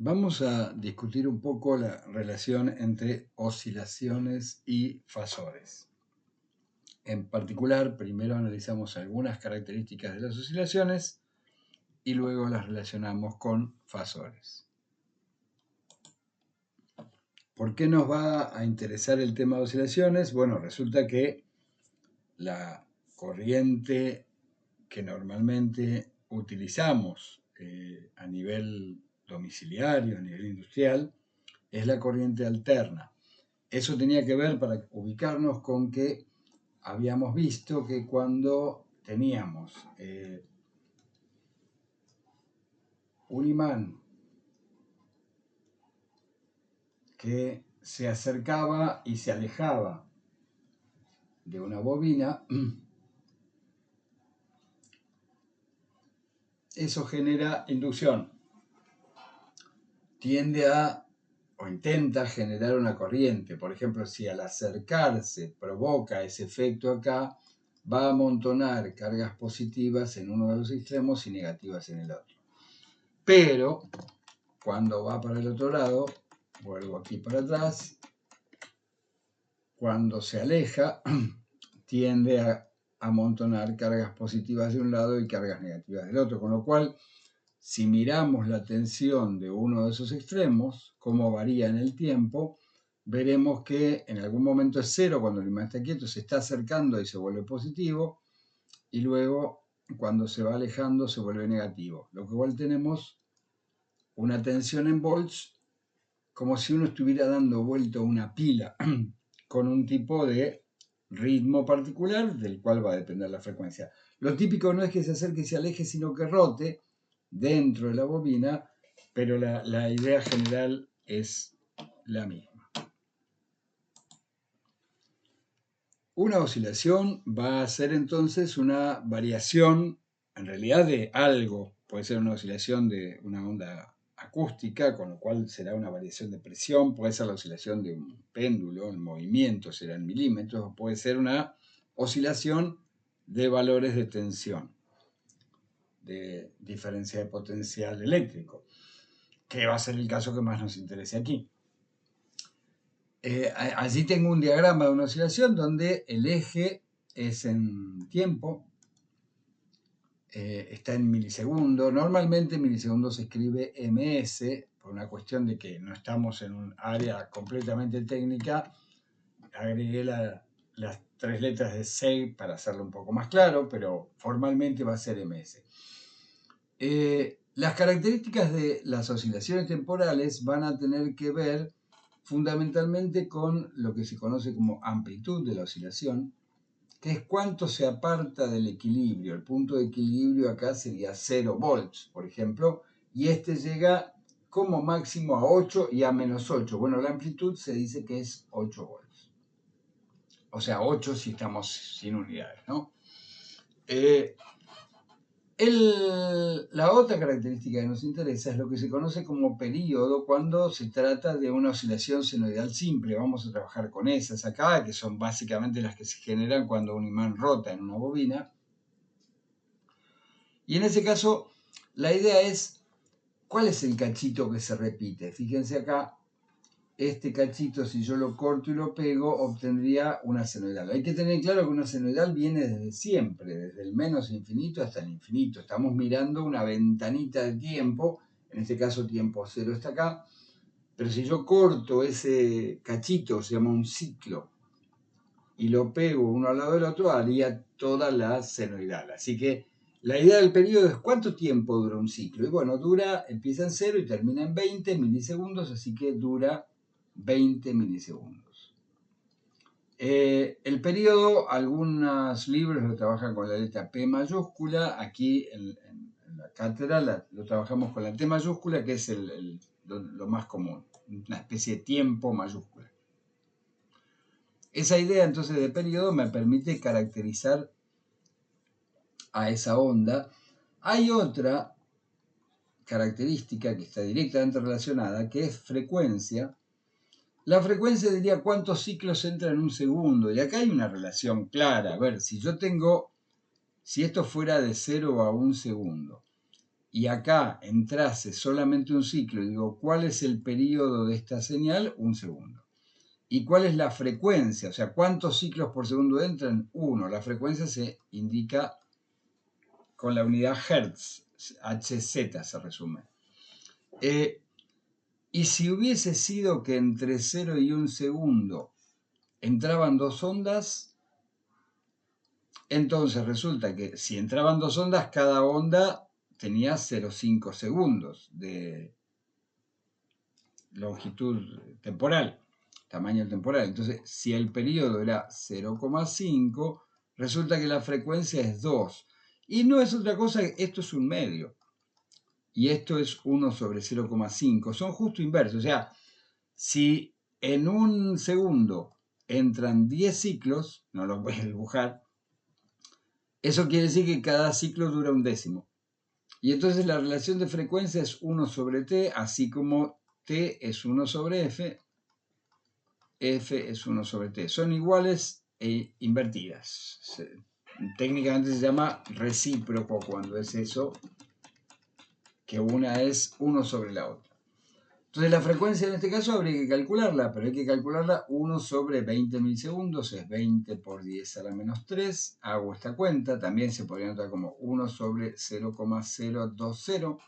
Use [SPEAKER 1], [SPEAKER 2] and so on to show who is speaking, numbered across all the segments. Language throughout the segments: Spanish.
[SPEAKER 1] Vamos a discutir un poco la relación entre oscilaciones y fasores. En particular, primero analizamos algunas características de las oscilaciones y luego las relacionamos con fasores. ¿Por qué nos va a interesar el tema de oscilaciones? Bueno, resulta que la corriente que normalmente utilizamos a nivel domiciliario, a nivel industrial, es la corriente alterna. Eso tenía que ver para ubicarnos con que habíamos visto que cuando teníamos un imán que se acercaba y se alejaba de una bobina, eso genera inducción. Tiende a o intenta generar una corriente. Por ejemplo, si al acercarse provoca ese efecto acá, va a amontonar cargas positivas en uno de los extremos y negativas en el otro. Pero cuando va para el otro lado, vuelvo aquí para atrás, cuando se aleja, tiende a amontonar cargas positivas de un lado y cargas negativas del otro, con lo cual, si miramos la tensión de uno de esos extremos, cómo varía en el tiempo, veremos que en algún momento es cero cuando el imán está quieto, se está acercando y se vuelve positivo, y luego cuando se va alejando se vuelve negativo, lo cual tenemos una tensión en volts como si uno estuviera dando vuelta a una pila con un tipo de ritmo particular del cual va a depender la frecuencia. Lo típico no es que se acerque y se aleje, sino que rote dentro de la bobina, pero la idea general es la misma. Una oscilación va a ser entonces una variación, en realidad de algo, puede ser una oscilación de una onda acústica, con lo cual será una variación de presión, puede ser la oscilación de un péndulo, el movimiento será en milímetros, o puede ser una oscilación de valores de tensión, de diferencia de potencial eléctrico, que va a ser el caso que más nos interese aquí. Allí tengo un diagrama de una oscilación donde el eje es en tiempo, está en milisegundos. Normalmente en milisegundos se escribe ms, por una cuestión de que no estamos en un área completamente técnica. Agregué las 3 letras de SEG para hacerlo un poco más claro, pero formalmente va a ser ms. Las características de las oscilaciones temporales van a tener que ver fundamentalmente con lo que se conoce como amplitud de la oscilación, que es cuánto se aparta del equilibrio. El punto de equilibrio acá sería 0 volts, por ejemplo, y este llega como máximo a 8 y a menos 8. Bueno, la amplitud se dice que es 8 volts. O sea, 8 si estamos sin unidades, ¿no? La otra característica que nos interesa es lo que se conoce como período cuando se trata de una oscilación senoidal simple. Vamos a trabajar con esas acá, que son básicamente las que se generan cuando un imán rota en una bobina. Y en ese caso, la idea es, ¿cuál es el cachito que se repite? Fíjense acá, este cachito, si yo lo corto y lo pego, obtendría una senoidal. Hay que tener claro que una senoidal viene desde siempre, desde el menos infinito hasta el infinito. Estamos mirando una ventanita de tiempo, en este caso tiempo cero está acá, pero si yo corto ese cachito, se llama un ciclo, y lo pego uno al lado del otro, haría toda la senoidal. Así que la idea del periodo es cuánto tiempo dura un ciclo. Y bueno, empieza en 0 y termina en 20 milisegundos, así que dura 20 milisegundos. El periodo, algunos libros lo trabajan con la letra P mayúscula. Aquí en la cátedra lo trabajamos con la T mayúscula, que es lo más común, una especie de tiempo mayúscula. Esa idea entonces de periodo me permite caracterizar a esa onda. Hay otra característica que está directamente relacionada, que es frecuencia. La frecuencia diría cuántos ciclos entran en un segundo, y acá hay una relación clara. A ver, si esto fuera de 0 a 1 segundo, y acá entrase solamente un ciclo, y digo, ¿cuál es el periodo de esta señal? 1 segundo. ¿Y cuál es la frecuencia? O sea, ¿cuántos ciclos por segundo entran? 1. La frecuencia se indica con la unidad Hertz, Hz se resume. Y si hubiese sido que entre 0 y 1 segundo entraban 2 ondas, entonces resulta que si entraban 2 ondas, cada onda tenía 0,5 segundos de longitud temporal, tamaño temporal. Entonces, si el periodo era 0,5, resulta que la frecuencia es 2. Y no es otra cosa, esto es un medio. Y esto es 1 sobre 0,5. Son justo inversos. O sea, si en un segundo entran 10 ciclos, no los voy a dibujar, eso quiere decir que cada ciclo dura un décimo. Y entonces la relación de frecuencia es 1 sobre t, así como t es 1 sobre f, f es 1 sobre t. Son iguales e invertidas. Técnicamente se llama recíproco cuando es eso, que una es 1 sobre la otra. Entonces la frecuencia en este caso habría que calcularla, pero hay que calcularla 1 sobre 20 milisegundos, es 20 por 10 a la menos 3. Hago esta cuenta, también se podría notar como 1 sobre 0,020,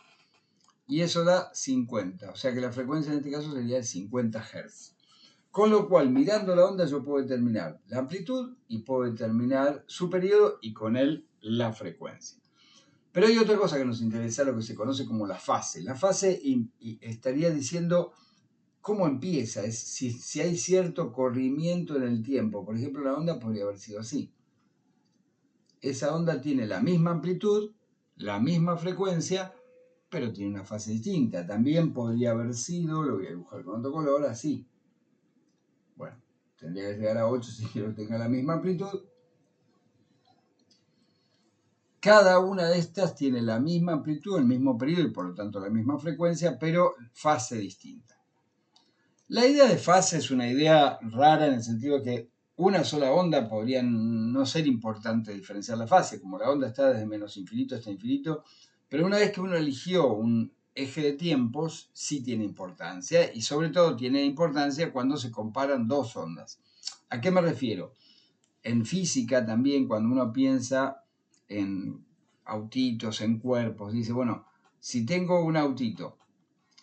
[SPEAKER 1] y eso da 50. O sea que la frecuencia en este caso sería de 50 Hz. Con lo cual, mirando la onda, yo puedo determinar la amplitud y puedo determinar su periodo y con él la frecuencia. Pero hay otra cosa que nos interesa, lo que se conoce como la fase. La fase estaría diciendo cómo empieza, es si hay cierto corrimiento en el tiempo. Por ejemplo, la onda podría haber sido así. Esa onda tiene la misma amplitud, la misma frecuencia, pero tiene una fase distinta. También podría haber sido, lo voy a dibujar con otro color, así. Bueno, tendría que llegar a 8 si quiero que tenga la misma amplitud. Cada una de estas tiene la misma amplitud, el mismo periodo y por lo tanto la misma frecuencia, pero fase distinta. La idea de fase es una idea rara en el sentido que una sola onda podría no ser importante diferenciar la fase, como la onda está desde menos infinito hasta infinito, pero una vez que uno eligió un eje de tiempos, sí tiene importancia, y sobre todo tiene importancia cuando se comparan dos ondas. ¿A qué me refiero? En física también, cuando uno piensa en autitos, en cuerpos, dice, bueno, si tengo un autito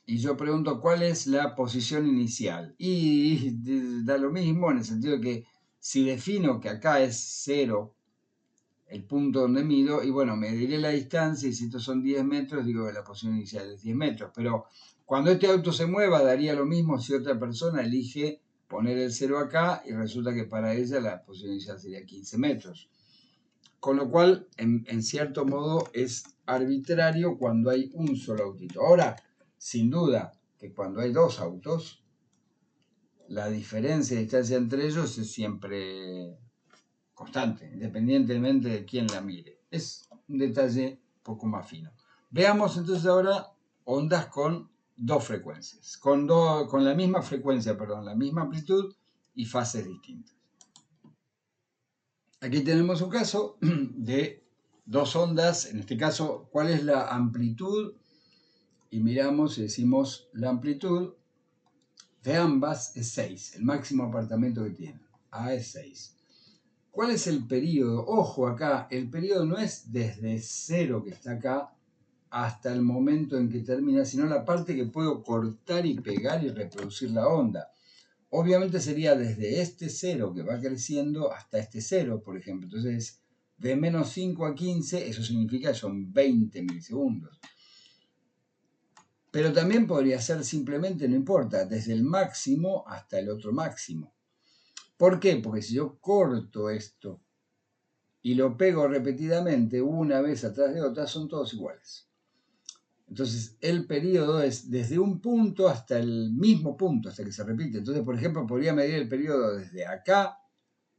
[SPEAKER 1] y yo pregunto cuál es la posición inicial, y da lo mismo en el sentido de que si defino que acá es 0, el punto donde mido, y bueno, mediré la distancia, y si estos son 10 metros, digo que la posición inicial es 10 metros, pero cuando este auto se mueva, daría lo mismo si otra persona elige poner el 0 acá, y resulta que para ella la posición inicial sería 15 metros. Con lo cual, en cierto modo, es arbitrario cuando hay un solo autito. Ahora, sin duda que cuando hay dos autos, la diferencia de distancia entre ellos es siempre constante, independientemente de quién la mire. Es un detalle un poco más fino. Veamos entonces ahora ondas con dos frecuencias, con la misma frecuencia, perdón, la misma amplitud y fases distintas. Aquí tenemos un caso de dos ondas, en este caso, ¿cuál es la amplitud? Y miramos y decimos, la amplitud de ambas es 6, el máximo apartamento que tienen. A es 6. ¿Cuál es el periodo? Ojo acá, el periodo no es desde 0 que está acá hasta el momento en que termina, sino la parte que puedo cortar y pegar y reproducir la onda. Obviamente sería desde este 0 que va creciendo hasta este 0, por ejemplo. Entonces, de menos 5 a 15, eso significa que son 20 milisegundos. Pero también podría ser simplemente, no importa, desde el máximo hasta el otro máximo. ¿Por qué? Porque si yo corto esto y lo pego repetidamente una vez atrás de otra, son todos iguales. Entonces, el periodo es desde un punto hasta el mismo punto, hasta que se repite. Entonces, por ejemplo, podría medir el periodo desde acá,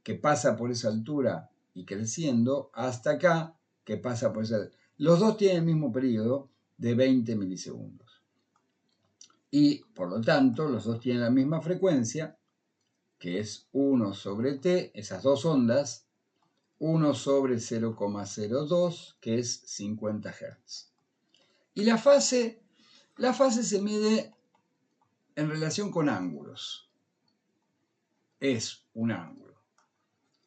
[SPEAKER 1] que pasa por esa altura y creciendo, hasta acá, que pasa por esa altura. Los dos tienen el mismo periodo de 20 milisegundos. Y, por lo tanto, los dos tienen la misma frecuencia, que es 1 sobre t, esas dos ondas, 1 sobre 0,02, que es 50 Hz. Y la fase se mide en relación con ángulos. Es un ángulo.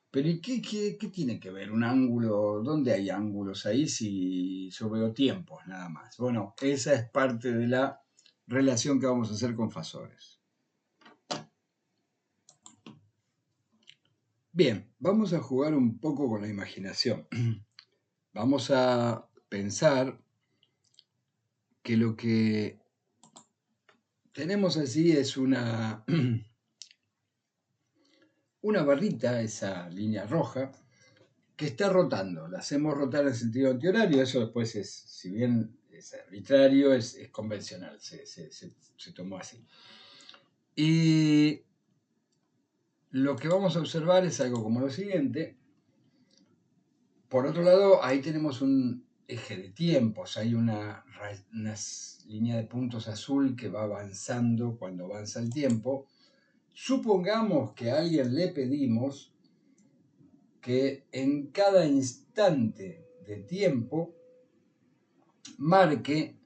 [SPEAKER 1] Pero ¿y qué tiene que ver un ángulo? ¿Dónde hay ángulos ahí si yo veo tiempos nada más? Bueno, esa es parte de la relación que vamos a hacer con fasores. Bien, vamos a jugar un poco con la imaginación. Vamos a pensar que lo que tenemos allí es una barrita, esa línea roja, que está rotando. La hacemos rotar en sentido antihorario. Eso después es, si bien es arbitrario, es convencional, se tomó así. Y lo que vamos a observar es algo como lo siguiente. Por otro lado, ahí tenemos un eje de tiempos, hay una línea de puntos azul que va avanzando cuando avanza el tiempo. Supongamos que a alguien le pedimos que en cada instante de tiempo marque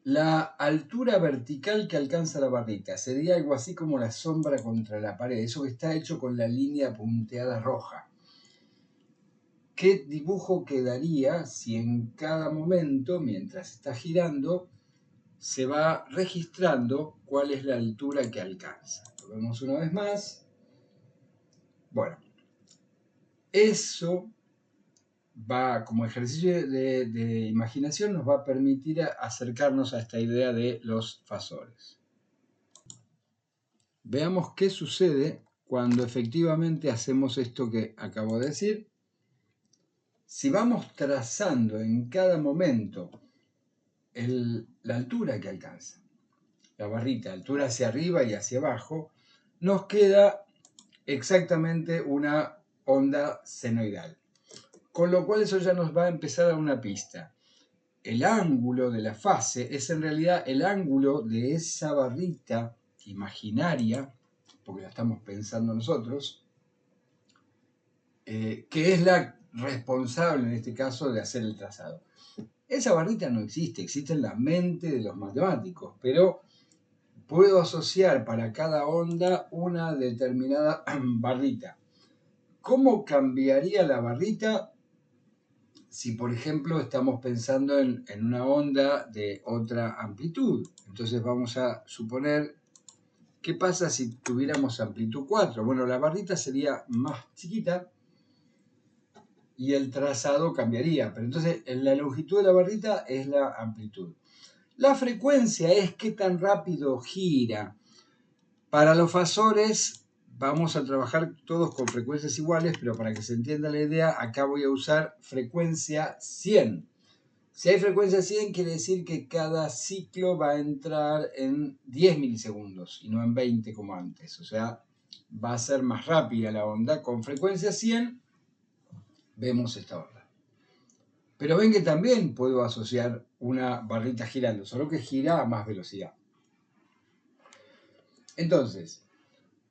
[SPEAKER 1] la altura vertical que alcanza la barrita. Sería algo así como la sombra contra la pared, eso que está hecho con la línea punteada roja. ¿Qué dibujo quedaría si en cada momento, mientras está girando, se va registrando cuál es la altura que alcanza? Lo vemos una vez más. Bueno, eso va, como ejercicio de imaginación, nos va a permitir acercarnos a esta idea de los fasores. Veamos qué sucede cuando efectivamente hacemos esto que acabo de decir. Si vamos trazando en cada momento la altura que alcanza, la barrita, altura hacia arriba y hacia abajo, nos queda exactamente una onda senoidal. Con lo cual eso ya nos va a empezar a dar una pista. El ángulo de la fase es en realidad el ángulo de esa barrita imaginaria, porque la estamos pensando nosotros, que es la responsable en este caso de hacer el trazado. Esa barrita no existe, existe en la mente de los matemáticos, pero puedo asociar para cada onda una determinada barrita. ¿Cómo cambiaría la barrita si, por ejemplo, estamos pensando en una onda de otra amplitud? Entonces vamos a suponer, ¿qué pasa si tuviéramos amplitud 4? Bueno, la barrita sería más chiquita y el trazado cambiaría, pero entonces la longitud de la barrita es la amplitud. La frecuencia es qué tan rápido gira. Para los fasores vamos a trabajar todos con frecuencias iguales, pero para que se entienda la idea, acá voy a usar frecuencia 100. Si hay frecuencia 100, quiere decir que cada ciclo va a entrar en 10 milisegundos y no en 20 como antes. O sea, va a ser más rápida la onda. Con frecuencia 100 vemos esta onda. Pero ven que también puedo asociar una barrita girando, solo que gira a más velocidad. Entonces,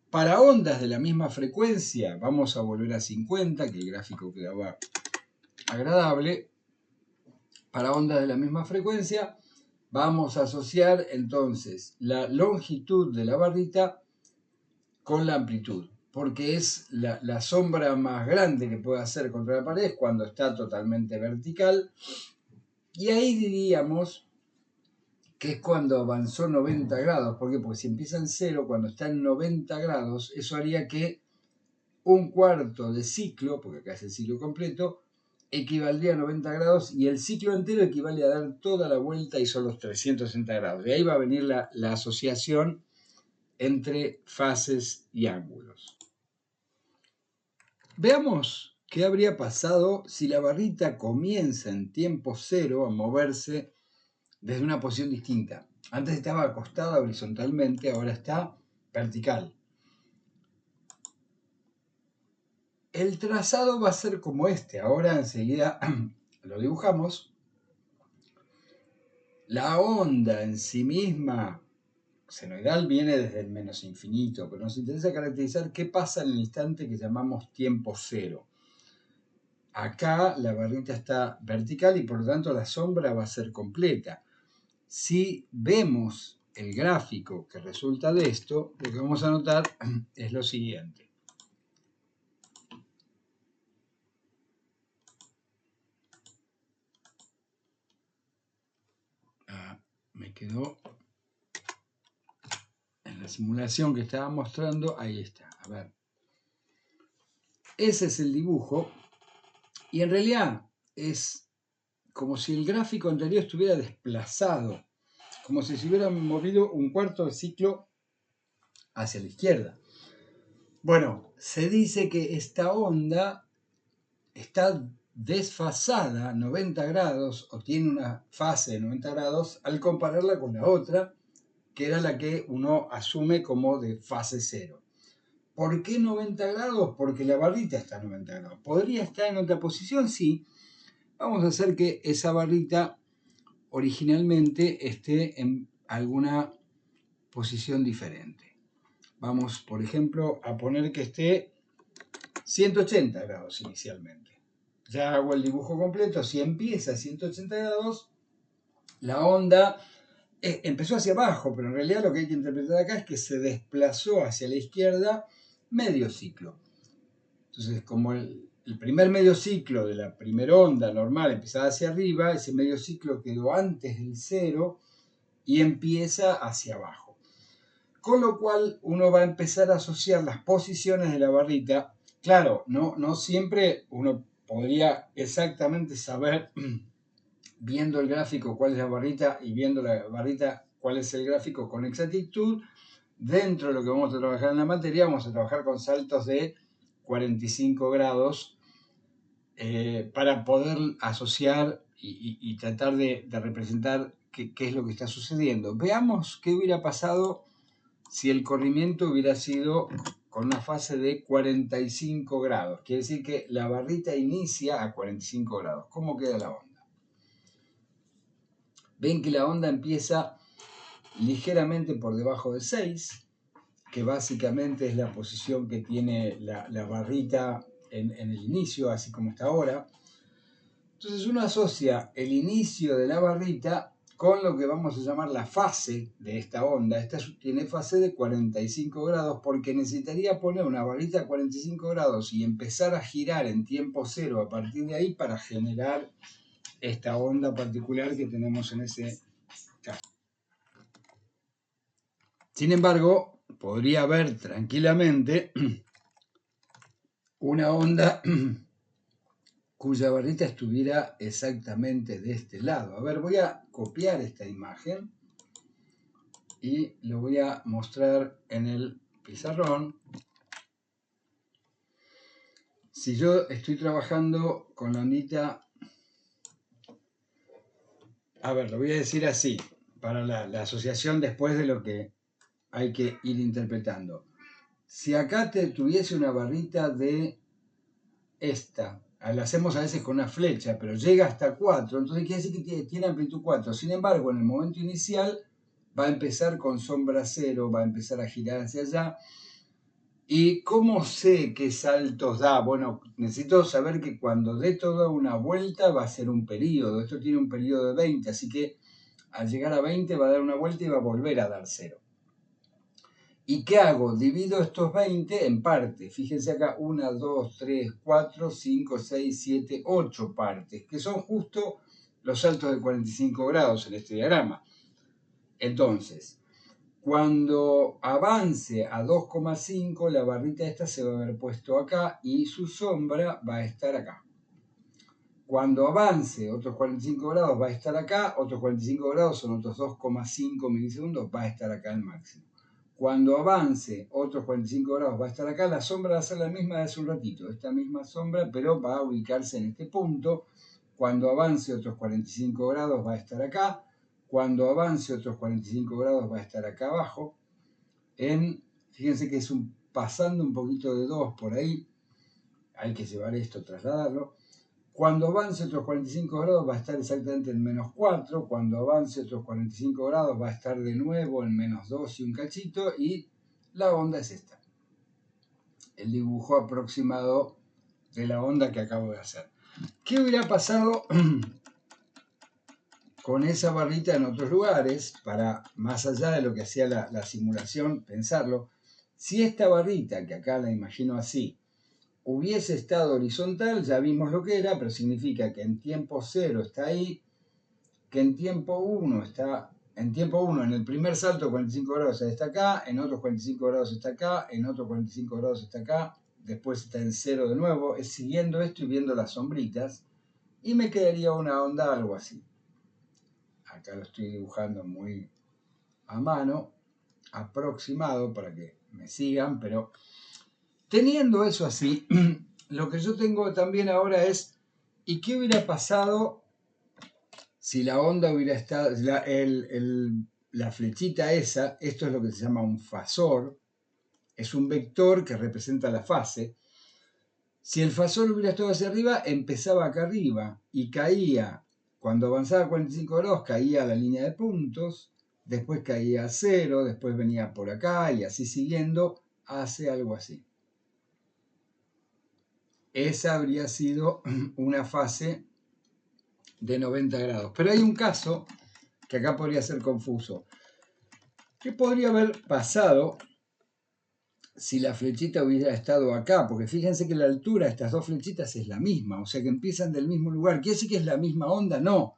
[SPEAKER 1] para ondas de la misma frecuencia, vamos a volver a 50, que el gráfico quedaba agradable. Para ondas de la misma frecuencia, vamos a asociar entonces la longitud de la barrita con la amplitud, porque es la sombra más grande que puede hacer contra la pared cuando está totalmente vertical. Y ahí diríamos que es cuando avanzó 90 grados. ¿Por qué? Porque si empieza en 0, cuando está en 90 grados, eso haría que un cuarto de ciclo, porque acá es el ciclo completo, equivaldría a 90 grados y el ciclo entero equivale a dar toda la vuelta y son los 360 grados. De ahí va a venir la asociación entre fases y ángulos. Veamos qué habría pasado si la barrita comienza en tiempo cero a moverse desde una posición distinta. Antes estaba acostada horizontalmente, ahora está vertical. El trazado va a ser como este. Ahora enseguida lo dibujamos. La onda en sí misma senoidal viene desde el menos infinito, pero nos interesa caracterizar qué pasa en el instante que llamamos tiempo cero. Acá la barrita está vertical y por lo tanto la sombra va a ser completa. Si vemos el gráfico que resulta de esto, lo que vamos a notar es lo siguiente. Me quedó en la simulación que estaba mostrando, ahí está, a ver. Ese es el dibujo y en realidad es como si el gráfico anterior estuviera desplazado, como si se hubiera movido un cuarto de ciclo hacia la izquierda. Bueno, se dice que esta onda está desfasada 90 grados o tiene una fase de 90 grados al compararla con la otra, que era la que uno asume como de fase cero. ¿Por qué 90 grados? Porque la barrita está a 90 grados. ¿Podría estar en otra posición? Sí. Vamos a hacer que esa barrita originalmente esté en alguna posición diferente. Vamos, por ejemplo, a poner que esté 180 grados inicialmente. Ya hago el dibujo completo. Si empieza a 180 grados, la onda empezó hacia abajo, pero en realidad lo que hay que interpretar acá es que se desplazó hacia la izquierda medio ciclo. Entonces, como el primer medio ciclo de la primera onda normal empezaba hacia arriba, ese medio ciclo quedó antes del cero y empieza hacia abajo. Con lo cual uno va a empezar a asociar las posiciones de la barrita. Claro, no siempre uno podría exactamente saber, viendo el gráfico, cuál es la barrita y viendo la barrita cuál es el gráfico con exactitud. Dentro de lo que vamos a trabajar en la materia, vamos a trabajar con saltos de 45 grados para poder asociar y tratar de representar qué es lo que está sucediendo. Veamos qué hubiera pasado si el corrimiento hubiera sido con una fase de 45 grados. Quiere decir que la barrita inicia a 45 grados. ¿Cómo queda la onda? Ven que la onda empieza ligeramente por debajo de 6, que básicamente es la posición que tiene la barrita en el inicio, así como está ahora. Entonces uno asocia el inicio de la barrita con lo que vamos a llamar la fase de esta onda. Esta tiene fase de 45 grados porque necesitaría poner una barrita a 45 grados y empezar a girar en tiempo cero a partir de ahí para generar esta onda particular que tenemos en ese caso. Sin embargo, podría haber tranquilamente una onda cuya barrita estuviera exactamente de este lado. A ver, voy a copiar esta imagen y lo voy a mostrar en el pizarrón. Si yo estoy trabajando con la ondita, a ver, lo voy a decir así, para la asociación después de lo que hay que ir interpretando. Si acá tuviese una barrita de esta, la hacemos a veces con una flecha, pero llega hasta 4, entonces quiere decir que tiene amplitud 4. Sin embargo, en el momento inicial va a empezar con sombra 0, va a empezar a girar hacia allá. ¿Y cómo sé qué saltos da? Bueno, necesito saber que cuando dé toda una vuelta va a ser un periodo. Esto tiene un periodo de 20, así que al llegar a 20 va a dar una vuelta y va a volver a dar 0. ¿Y qué hago? Divido estos 20 en partes. Fíjense acá, 1, 2, 3, 4, 5, 6, 7, 8 partes, que son justo los saltos de 45 grados en este diagrama. Entonces, cuando avance a 2,5, la barrita esta se va a haber puesto acá y su sombra va a estar acá. Cuando avance otros 45 grados va a estar acá, otros 45 grados son otros 2,5 milisegundos, va a estar acá al máximo. Cuando avance otros 45 grados va a estar acá, la sombra va a ser la misma de hace un ratito, esta misma sombra, pero va a ubicarse en este punto. Cuando avance otros 45 grados va a estar acá. Cuando avance otros 45 grados va a estar acá abajo. Fíjense que es pasando un poquito de 2 por ahí. Hay que llevar esto, trasladarlo. Cuando avance otros 45 grados va a estar exactamente en menos 4. Cuando avance otros 45 grados va a estar de nuevo en menos 2 y un cachito. Y la onda es esta. El dibujo aproximado de la onda que acabo de hacer. ¿Qué hubiera pasado con esa barrita en otros lugares, para más allá de lo que hacía la simulación, pensarlo. Si esta barrita, que acá la imagino así, hubiese estado horizontal, ya vimos lo que era, pero significa que en tiempo 0 está ahí, que en tiempo 1 está, en tiempo 1, en el primer salto 45 grados está acá, en otros 45 grados está acá, en otros 45 grados está acá, después está en 0 de nuevo, es siguiendo esto y viendo las sombritas, y me quedaría una onda algo así. Acá lo estoy dibujando muy a mano, aproximado para que me sigan, pero teniendo eso así, lo que yo tengo también ahora es, ¿y qué hubiera pasado si la onda hubiera estado, la flechita esa, esto es lo que se llama un fasor, es un vector que representa la fase. Si el fasor hubiera estado hacia arriba, empezaba acá arriba y caía, cuando avanzaba 45 grados, caía a la línea de puntos, después caía a 0, después venía por acá y así siguiendo, hace algo así. Esa habría sido una fase de 90 grados. Pero hay un caso que acá podría ser confuso. ¿Qué podría haber pasado si la flechita hubiera estado acá? Porque fíjense que la altura de estas dos flechitas es la misma, o sea que empiezan del mismo lugar. ¿Quiere decir que es la misma onda? No,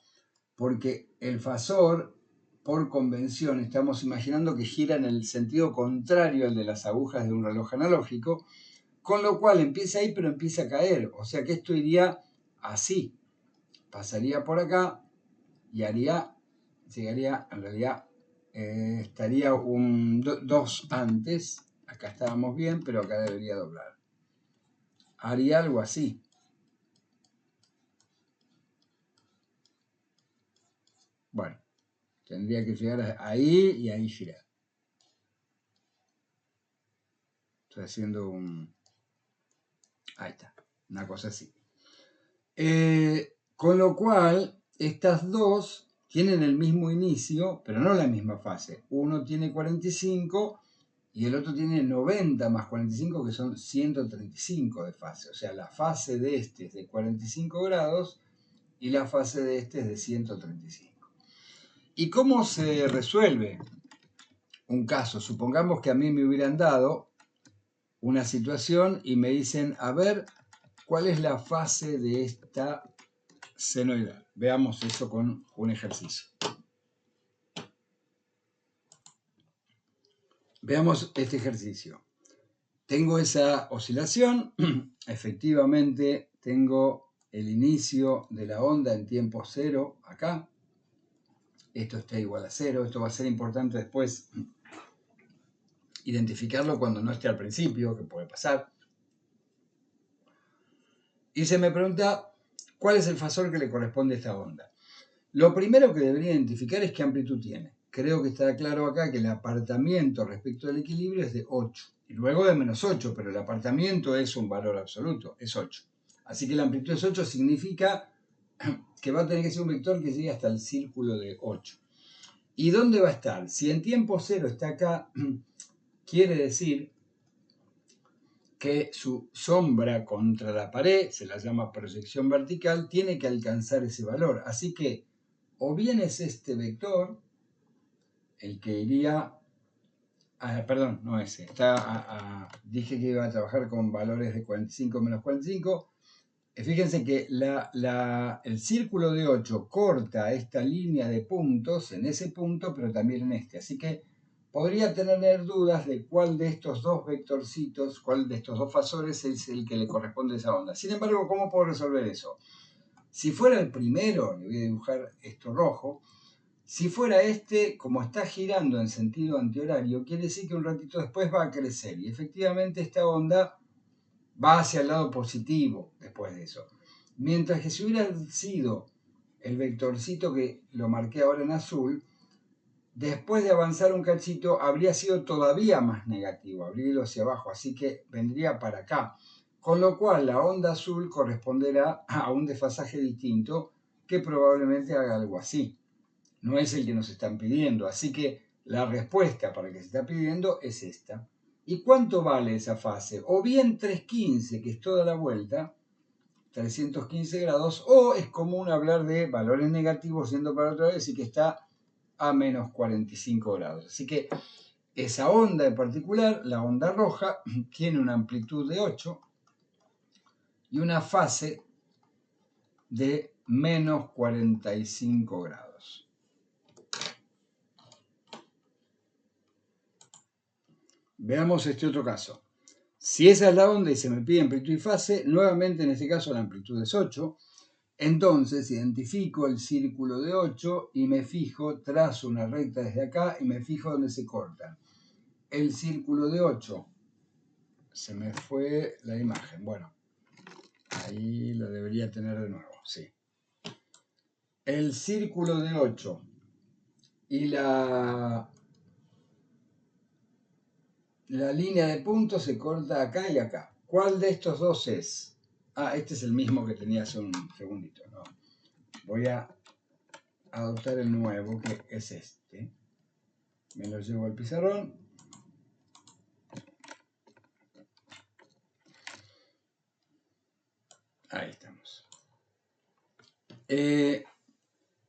[SPEAKER 1] porque el fasor, por convención, estamos imaginando que gira en el sentido contrario al de las agujas de un reloj analógico, con lo cual empieza ahí pero empieza a caer. O sea que esto iría así, pasaría por acá y llegaría, en realidad estaría dos antes, acá estábamos bien, pero acá debería doblar. Haría algo así. Bueno, tendría que llegar ahí y ahí girar. Estoy haciendo ahí está, una cosa así. Con lo cual, estas dos tienen el mismo inicio, pero no la misma fase. Uno tiene 45 y el otro tiene 90 más 45, que son 135 de fase. O sea, la fase de este es de 45 grados y la fase de este es de 135. ¿Y cómo se resuelve un caso? Supongamos que a mí me hubieran dado una situación y me dicen, a ver, ¿cuál es la fase de esta senoidal? Veamos eso con un ejercicio. Veamos este ejercicio. Tengo esa oscilación, efectivamente tengo el inicio de la onda en tiempo 0 acá. Esto está igual a 0, esto va a ser importante después identificarlo cuando no esté al principio, que puede pasar. Y se me pregunta, ¿cuál es el fasor que le corresponde a esta onda? Lo primero que debería identificar es qué amplitud tiene. Creo que está claro acá que el apartamiento respecto del equilibrio es de 8. Y luego de menos 8, pero el apartamiento es un valor absoluto, es 8. Así que la amplitud es 8, significa que va a tener que ser un vector que llegue hasta el círculo de 8. ¿Y dónde va a estar? Si en tiempo 0 está acá, quiere decir que su sombra contra la pared, se la llama proyección vertical, tiene que alcanzar ese valor. Así que o bien es este vector, el que iría, perdón, no ese, dije que iba a trabajar con valores de 45 menos 45. Fíjense que el círculo de 8 corta esta línea de puntos en ese punto, pero también en este. Así que podría tener dudas de cuál de estos dos vectorcitos, cuál de estos dos fasores es el que le corresponde a esa onda. Sin embargo, ¿cómo puedo resolver eso? Si fuera el primero, le voy a dibujar esto rojo, si fuera este, como está girando en sentido antihorario, quiere decir que un ratito después va a crecer. Y efectivamente esta onda va hacia el lado positivo después de eso. Mientras que si hubiera sido el vectorcito que lo marqué ahora en azul, después de avanzar un cachito habría sido todavía más negativo, habría ido hacia abajo, así que vendría para acá. Con lo cual la onda azul corresponderá a un desfasaje distinto que probablemente haga algo así. No es el que nos están pidiendo, así que la respuesta para el que se está pidiendo es esta. ¿Y cuánto vale esa fase? O bien 315, que es toda la vuelta, 315 grados, o es común hablar de valores negativos yendo para otro lado, y que está a menos 45 grados. Así que esa onda en particular, la onda roja, tiene una amplitud de 8 y una fase de menos 45 grados. Veamos este otro caso. Si esa es la onda y se me pide amplitud y fase, nuevamente en este caso la amplitud es 8. Entonces identifico el círculo de 8 y me fijo, trazo una recta desde acá y me fijo dónde se corta. El círculo de 8. Se me fue la imagen. Bueno, ahí la debería tener de nuevo, sí. El círculo de 8 y la línea de puntos se corta acá y acá. ¿Cuál de estos dos es? Ah, este es el mismo que tenía hace un segundito, ¿no? Voy a adoptar el nuevo, que es este. Me lo llevo al pizarrón. Ahí estamos.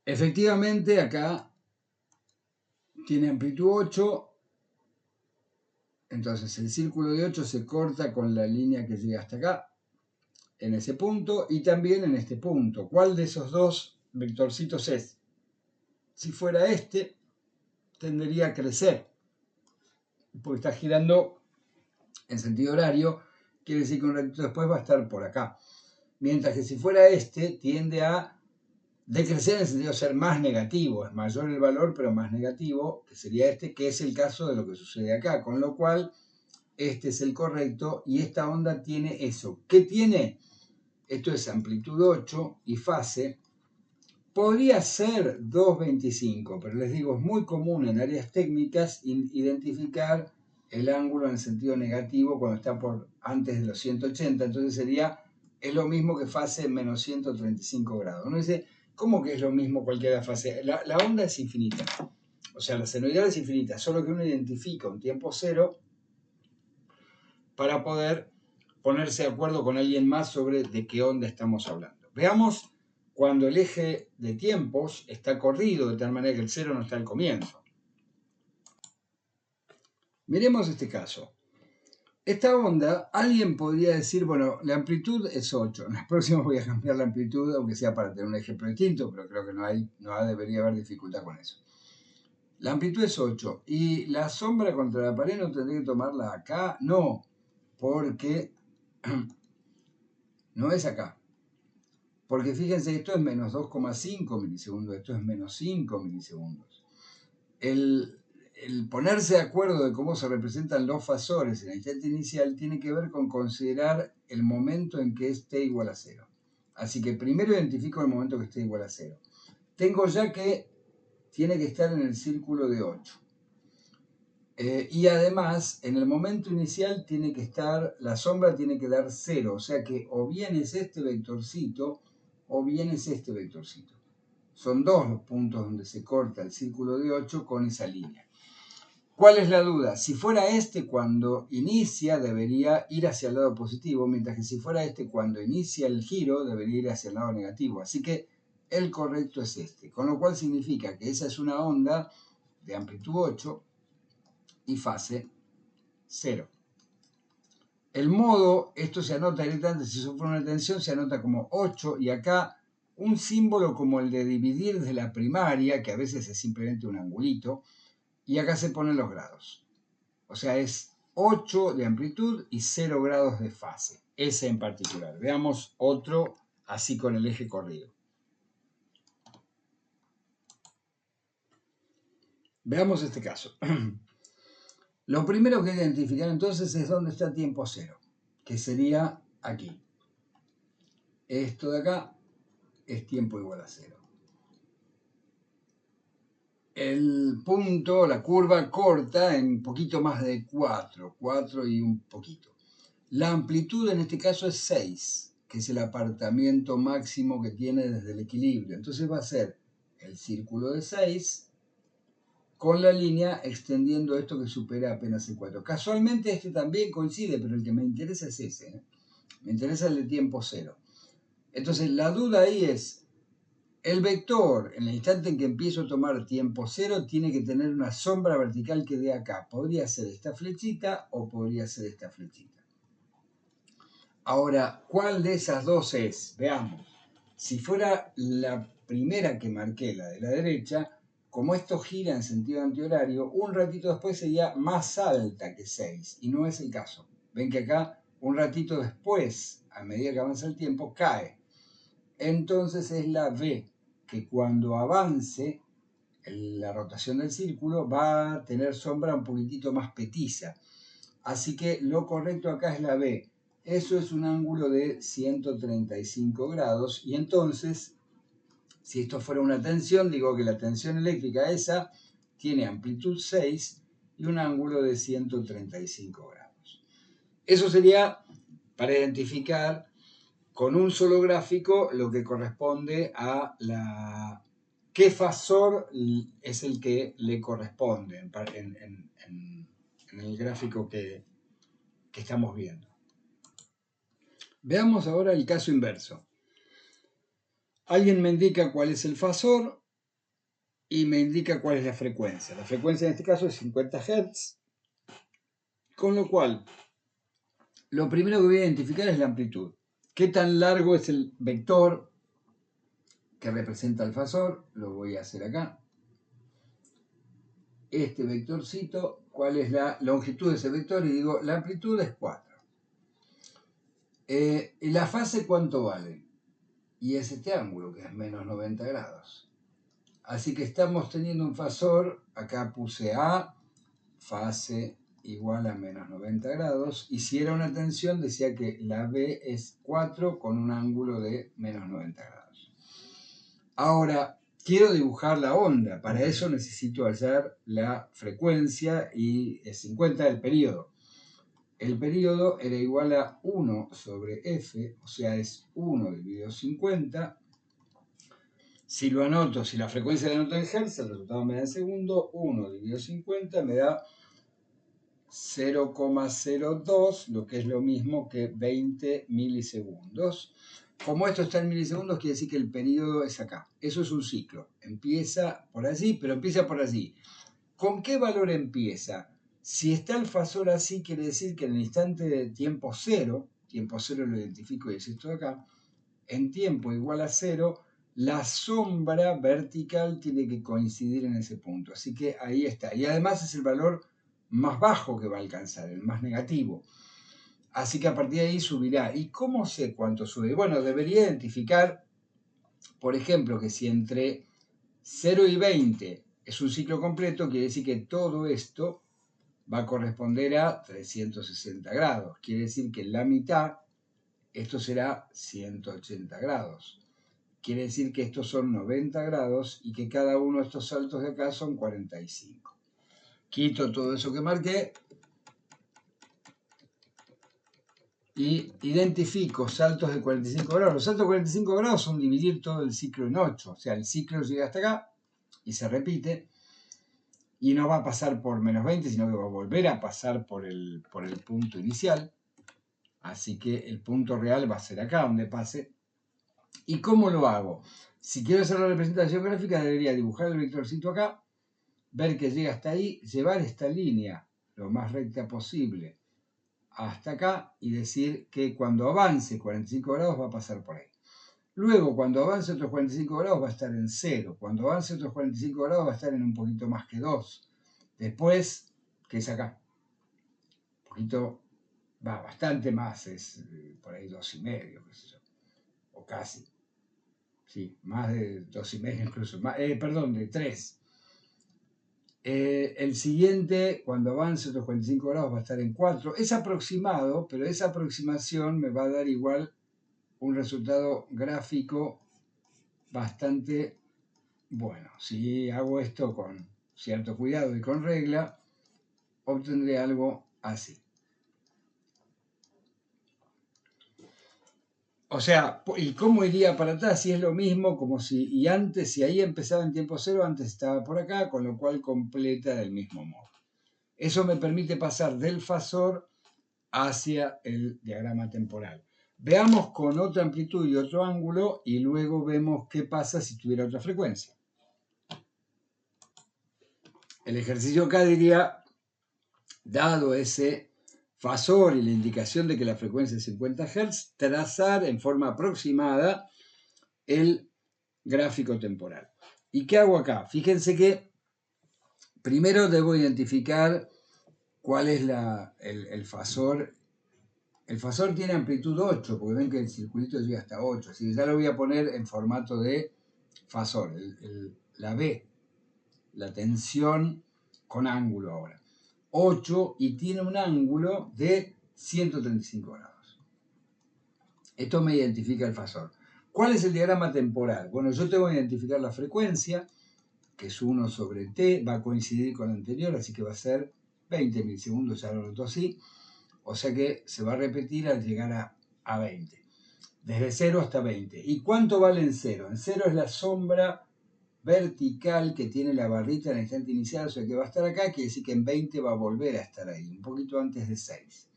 [SPEAKER 1] Efectivamente, acá tiene amplitud 8. Entonces el círculo de 8 se corta con la línea que llega hasta acá, en ese punto, y también en este punto. ¿Cuál de esos dos vectorcitos es? Si fuera este, tendería a crecer, porque está girando en sentido horario, quiere decir que un ratito después va a estar por acá. Mientras que si fuera este, tiende a decrecer en el sentido de ser más negativo, es mayor el valor, pero más negativo, que sería este, que es el caso de lo que sucede acá, con lo cual este es el correcto y esta onda tiene eso. ¿Qué tiene? Esto es amplitud 8 y fase. Podría ser 2,25, pero les digo, es muy común en áreas técnicas identificar el ángulo en el sentido negativo cuando está por antes de los 180, entonces es lo mismo que fase menos 135 grados. Uno dice, ¿cómo que es lo mismo cualquier fase? La onda es infinita, o sea, la senoidal es infinita, solo que uno identifica un tiempo cero para poder ponerse de acuerdo con alguien más sobre de qué onda estamos hablando. Veamos cuando el eje de tiempos está corrido de tal manera que el cero no está al comienzo. Miremos este caso. Esta onda, alguien podría decir, bueno, la amplitud es 8. En la próxima voy a cambiar la amplitud, aunque sea para tener un ejemplo distinto, pero creo que no debería haber dificultad con eso. La amplitud es 8. ¿Y la sombra contra la pared no tendría que tomarla acá? No, porque no es acá. Porque fíjense, esto es menos 2,5 milisegundos, esto es menos 5 milisegundos. El ponerse de acuerdo de cómo se representan los fasores en el instante inicial tiene que ver con considerar el momento en que esté igual a 0. Así que primero identifico el momento que esté igual a 0. Tengo ya que tiene que estar en el círculo de 8. Y además, en el momento inicial tiene que estar, la sombra tiene que dar 0. O sea que o bien es este vectorcito o bien es este vectorcito. Son dos los puntos donde se corta el círculo de 8 con esa línea. ¿Cuál es la duda? Si fuera este cuando inicia debería ir hacia el lado positivo, mientras que si fuera este cuando inicia el giro debería ir hacia el lado negativo. Así que el correcto es este, con lo cual significa que esa es una onda de amplitud 8 y fase 0. El modo, esto se anota directamente, si eso fuera una tensión, se anota como 8 y acá un símbolo como el de dividir de la primaria, que a veces es simplemente un angulito, y acá se ponen los grados. O sea, es 8 de amplitud y 0 grados de fase. Ese en particular. Veamos otro así con el eje corrido. Veamos este caso. Lo primero que hay que identificar entonces es dónde está tiempo cero, que sería aquí. Esto de acá es tiempo igual a 0. El punto, la curva corta en un poquito más de 4 y un poquito. La amplitud en este caso es 6, que es el apartamiento máximo que tiene desde el equilibrio. Entonces va a ser el círculo de 6 con la línea extendiendo esto que supera apenas el 4. Casualmente este también coincide, pero el que me interesa es ese. Me interesa el de tiempo 0. Entonces la duda ahí es, el vector, en el instante en que empiezo a tomar tiempo cero, tiene que tener una sombra vertical que dé acá. Podría ser esta flechita o podría ser esta flechita. Ahora, ¿cuál de esas dos es? Veamos. Si fuera la primera que marqué, la de la derecha, como esto gira en sentido antihorario, un ratito después sería más alta que 6, y no es el caso. Ven que acá, un ratito después, a medida que avanza el tiempo, cae. Entonces es la B, que cuando avance la rotación del círculo va a tener sombra un poquitito más petiza. Así que lo correcto acá es la B. Eso es un ángulo de 135 grados y entonces, si esto fuera una tensión, digo que la tensión eléctrica esa tiene amplitud 6 y un ángulo de 135 grados. Eso sería para identificar con un solo gráfico lo que corresponde a qué fasor es el que le corresponde en el gráfico que estamos viendo. Veamos ahora el caso inverso. Alguien me indica cuál es el fasor y me indica cuál es la frecuencia. La frecuencia en este caso es 50 Hz, con lo cual lo primero que voy a identificar es la amplitud. ¿Qué tan largo es el vector que representa el fasor? Lo voy a hacer acá. Este vectorcito, ¿cuál es la longitud de ese vector? Y digo, la amplitud es 4. ¿Y la fase cuánto vale? Y es este ángulo, que es menos 90 grados. Así que estamos teniendo un fasor, acá puse A, fase igual a menos 90 grados, y si era una tensión decía que la B es 4 con un ángulo de menos 90 grados. Ahora, quiero dibujar la onda, para eso necesito hallar la frecuencia y 50 el periodo. El periodo era igual a 1 sobre F, o sea, es 1 dividido 50. Si lo anoto, si la frecuencia la anoto en Hz, el resultado me da en segundo, 1 dividido 50 me da 0,02, lo que es lo mismo que 20 milisegundos. Como esto está en milisegundos, quiere decir que el periodo es acá. Eso es un ciclo. Empieza por allí, pero empieza por allí. ¿Con qué valor empieza? Si está el fasor así, quiere decir que en el instante de tiempo cero lo identifico y es esto de acá, en tiempo igual a 0, la sombra vertical tiene que coincidir en ese punto. Así que ahí está. Y además es el valor más bajo que va a alcanzar, el más negativo. Así que a partir de ahí subirá. ¿Y cómo sé cuánto sube? Bueno, debería identificar, por ejemplo, que si entre 0 y 20 es un ciclo completo, quiere decir que todo esto va a corresponder a 360 grados. Quiere decir que la mitad, esto será 180 grados. Quiere decir que estos son 90 grados y que cada uno de estos saltos de acá son 45. Quito todo eso que marqué y identifico saltos de 45 grados. Los saltos de 45 grados son dividir todo el ciclo en 8. O sea, el ciclo llega hasta acá y se repite. Y no va a pasar por menos 20, sino que va a volver a pasar por el punto inicial. Así que el punto real va a ser acá donde pase. ¿Y cómo lo hago? Si quiero hacer la representación gráfica, debería dibujar el vectorcito acá, ver que llega hasta ahí, llevar esta línea lo más recta posible hasta acá y decir que cuando avance 45 grados va a pasar por ahí. Luego, cuando avance otros 45 grados va a estar en 0. Cuando avance otros 45 grados va a estar en un poquito más que 2. Después, que es acá, un poquito, va bastante más, es por ahí 2,5, qué sé yo, o casi. Sí, más de 2,5 incluso, perdón, de 3. El siguiente, cuando avance otros 45 grados, va a estar en 4. Es aproximado, pero esa aproximación me va a dar igual un resultado gráfico bastante bueno. Si hago esto con cierto cuidado y con regla, obtendré algo así. O sea, ¿y cómo iría para atrás? Si es lo mismo como si antes, si ahí empezaba en tiempo cero, antes estaba por acá, con lo cual completa del mismo modo. Eso me permite pasar del fasor hacia el diagrama temporal. Veamos con otra amplitud y otro ángulo y luego vemos qué pasa si tuviera otra frecuencia. El ejercicio acá diría, dado ese fasor y la indicación de que la frecuencia es 50 Hz, trazar en forma aproximada el gráfico temporal. ¿Y qué hago acá? Fíjense que primero debo identificar cuál es el fasor. El fasor tiene amplitud 8, porque ven que el circulito llega hasta 8, así que ya lo voy a poner en formato de fasor, la B, la tensión con ángulo ahora. 8 y tiene un ángulo de 135 grados. Esto me identifica el fasor. ¿Cuál es el diagrama temporal? Bueno, yo tengo que identificar la frecuencia, que es 1 sobre t, va a coincidir con la anterior, así que va a ser 20 milisegundos, ya lo noto así. O sea que se va a repetir al llegar a 20. Desde 0 hasta 20. ¿Y cuánto vale en 0? En 0 es la sombra vertical que tiene la barrita en el instante inicial, o sea que va a estar acá, quiere decir que en 20 va a volver a estar ahí, un poquito antes de 6.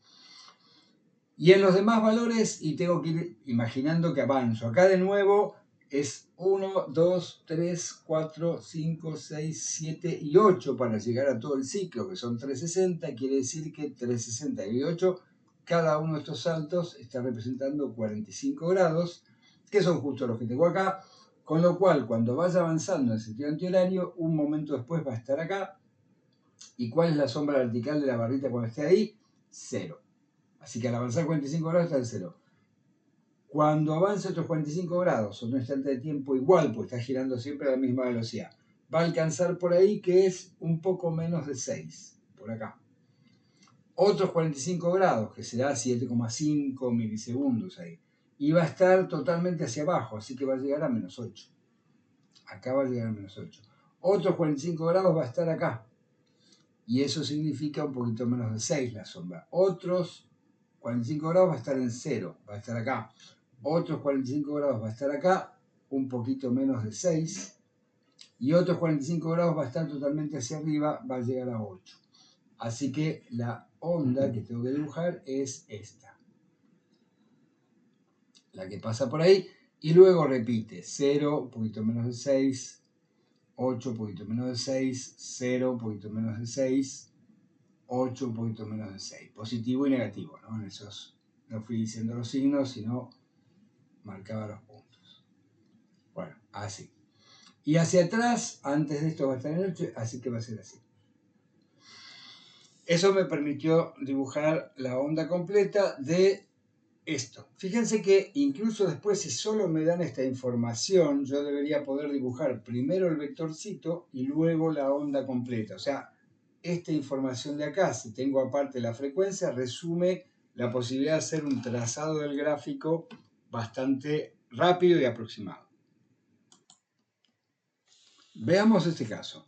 [SPEAKER 1] Y en los demás valores, y tengo que ir imaginando que avanzo. Acá de nuevo es 1, 2, 3, 4, 5, 6, 7 y 8 para llegar a todo el ciclo, que son 360. Quiere decir que 360 y 8, cada uno de estos saltos está representando 45 grados, que son justo los que tengo acá. Con lo cual, cuando vaya avanzando en el sentido antihorario, un momento después va a estar acá. ¿Y cuál es la sombra vertical de la barrita cuando esté ahí? 0. Así que al avanzar 45 grados está en 0. Cuando avance otros 45 grados, otro instante de tiempo igual, pues está girando siempre a la misma velocidad, va a alcanzar por ahí que es un poco menos de 6, por acá. Otros 45 grados, que será 7,5 milisegundos ahí. Y va a estar totalmente hacia abajo, así que va a llegar a menos 8. Acá va a llegar a menos 8. Otros 45 grados va a estar acá. Y eso significa un poquito menos de 6 la sombra. Otros 45 grados va a estar en 0, va a estar acá. Otros 45 grados va a estar acá, un poquito menos de 6. Y otros 45 grados va a estar totalmente hacia arriba, va a llegar a 8. Así que la onda que tengo que dibujar es esta. La que pasa por ahí. Y luego repite 0, un poquito menos de 6. 8, un poquito menos de 6. 0, un poquito menos de 6. 8, un poquito menos de 6. Positivo y negativo, ¿no? En esos no fui diciendo los signos, sino marcaba los puntos. Bueno, así. Y hacia atrás, antes de esto va a estar en 8, así que va a ser así. Eso me permitió dibujar la onda completa de esto. Fíjense que incluso después, si solo me dan esta información, yo debería poder dibujar primero el vectorcito y luego la onda completa. O sea, esta información de acá, si tengo aparte la frecuencia, resume la posibilidad de hacer un trazado del gráfico bastante rápido y aproximado. Veamos este caso.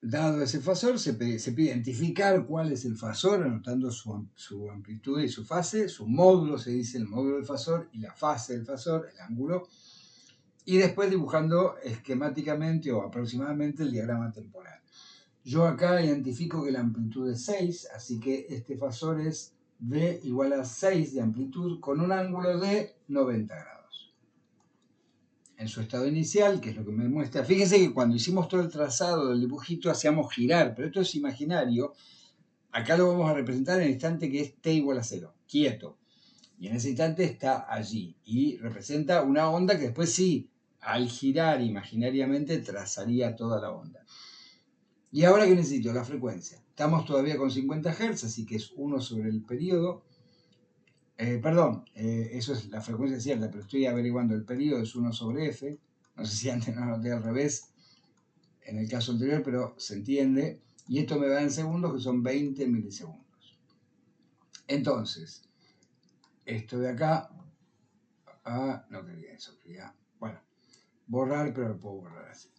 [SPEAKER 1] Dado ese fasor, se pide identificar cuál es el fasor, anotando su amplitud y su fase, su módulo, se dice el módulo del fasor, y la fase del fasor, el ángulo, y después dibujando esquemáticamente o aproximadamente el diagrama temporal. Yo acá identifico que la amplitud es 6, así que este fasor es V igual a 6 de amplitud con un ángulo de 90 grados. En su estado inicial, que es lo que me muestra, fíjense que cuando hicimos todo el trazado del dibujito hacíamos girar, pero esto es imaginario. Acá lo vamos a representar en el instante que es t igual a 0, quieto. Y en ese instante está allí y representa una onda que después sí, al girar imaginariamente trazaría toda la onda. ¿Y ahora qué necesito? La frecuencia. Estamos todavía con 50 Hz, así que es 1 sobre el periodo. Eso es la frecuencia cierta, pero estoy averiguando el periodo, es 1 sobre f. No sé si antes no anoté al revés en el caso anterior, pero se entiende. Y esto me da en segundos, que son 20 milisegundos. Entonces, esto de acá, no quería eso, quería, bueno, borrar, pero lo puedo borrar así.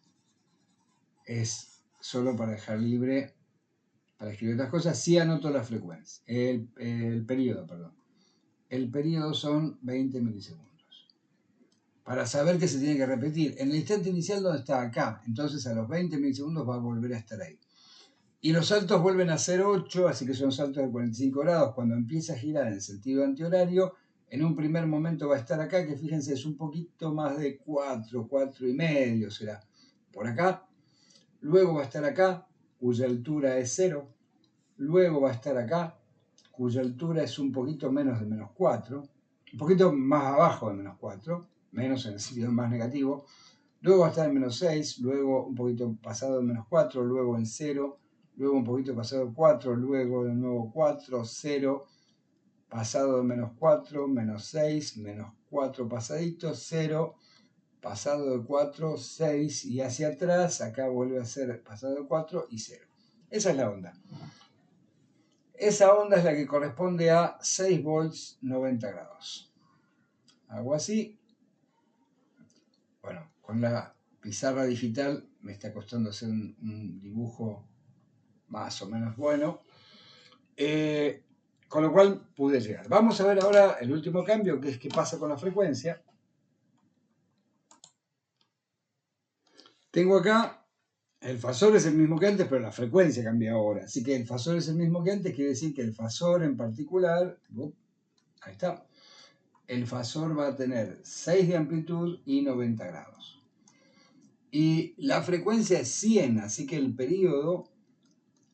[SPEAKER 1] Es solo para dejar libre, para escribir otras cosas, sí anoto la frecuencia, el periodo, perdón. El periodo son 20 milisegundos. Para saber que se tiene que repetir. En el instante inicial, donde está acá, entonces a los 20 milisegundos va a volver a estar ahí. Y los saltos vuelven a ser 8, así que son saltos de 45 grados. Cuando empieza a girar en sentido antihorario, en un primer momento va a estar acá, que fíjense es un poquito más de 4, 4 y medio será por acá. Luego va a estar acá, cuya altura es 0. Luego va a estar acá, cuya altura es un poquito menos de menos 4. Un poquito más abajo de menos 4, menos en el sentido más negativo. Luego va a estar en menos 6, luego un poquito pasado de menos 4, luego en 0, luego un poquito pasado de 4, luego de nuevo 4, 0, pasado de menos 4, menos 6, menos 4 pasadito, 0, pasado de 4, 6 y hacia atrás, acá vuelve a ser pasado de 4 y 0. Esa es la onda. Esa onda es la que corresponde a 6 volts 90 grados. Hago así. Bueno, con la pizarra digital me está costando hacer un dibujo más o menos bueno. Con lo cual pude llegar. Vamos a ver ahora el último cambio, que es qué pasa con la frecuencia. Tengo acá, el fasor es el mismo que antes, pero la frecuencia cambia ahora. Así que el fasor es el mismo que antes, quiere decir que el fasor en particular, ahí está, el fasor va a tener 6 de amplitud y 90 grados. Y la frecuencia es 100, así que el periodo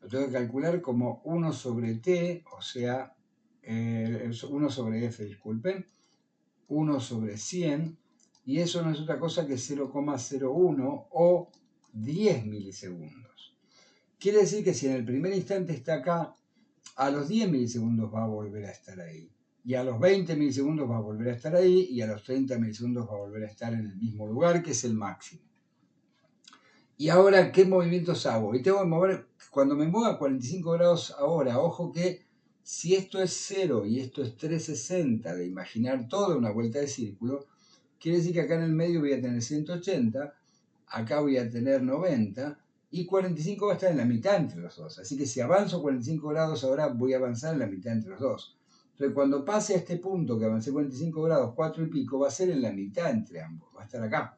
[SPEAKER 1] lo tengo que calcular como 1 sobre t, o sea, 1 sobre f, disculpen, 1 sobre 100, y eso no es otra cosa que 0,01 o 10 milisegundos. Quiere decir que si en el primer instante está acá, a los 10 milisegundos va a volver a estar ahí. Y a los 20 milisegundos va a volver a estar ahí, y a los 30 milisegundos va a volver a estar en el mismo lugar, que es el máximo. Y ahora, ¿qué movimientos hago? Y tengo que mover, cuando me mueva a 45 grados ahora, ojo que si esto es 0 y esto es 360, de imaginar toda una vuelta de círculo, quiere decir que acá en el medio voy a tener 180, acá voy a tener 90, y 45 va a estar en la mitad entre los dos. Así que si avanzo 45 grados ahora, voy a avanzar en la mitad entre los dos. Entonces, cuando pase a este punto, que avancé 45 grados, 4 y pico, va a ser en la mitad entre ambos, va a estar acá.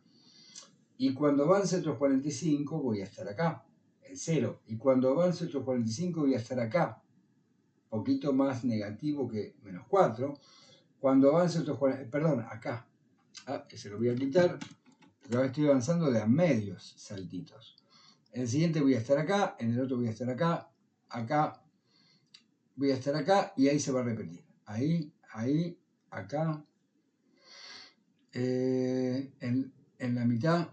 [SPEAKER 1] Y cuando avance otros 45 voy a estar acá, en 0. Y cuando avance otros 45 voy a estar acá, poquito más negativo que menos 4. Cuando avance otros 40, perdón, acá. Se lo voy a quitar, porque ahora estoy avanzando de a medios saltitos. En el siguiente voy a estar acá, en el otro voy a estar acá, acá, voy a estar acá y ahí se va a repetir. Ahí, ahí, acá, en la mitad.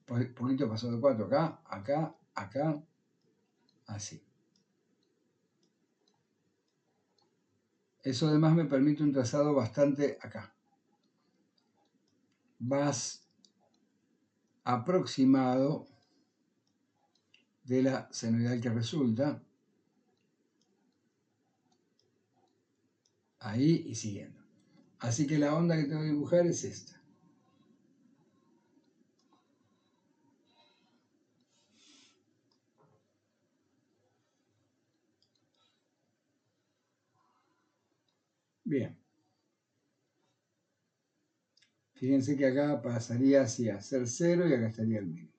[SPEAKER 1] Poquito pasado de 4 acá, acá, acá, así. Eso además me permite un trazado bastante acá. Más aproximado de la senoidal que resulta. Ahí y siguiendo. Así que la onda que tengo que dibujar es esta. Bien. Fíjense que acá pasaría así a ser 0 y acá estaría el mínimo.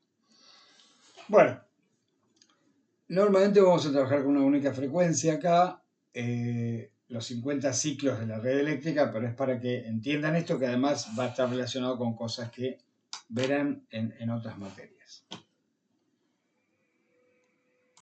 [SPEAKER 1] Bueno, normalmente vamos a trabajar con una única frecuencia acá, los 50 ciclos de la red eléctrica, pero es para que entiendan esto, que además va a estar relacionado con cosas que verán en otras materias.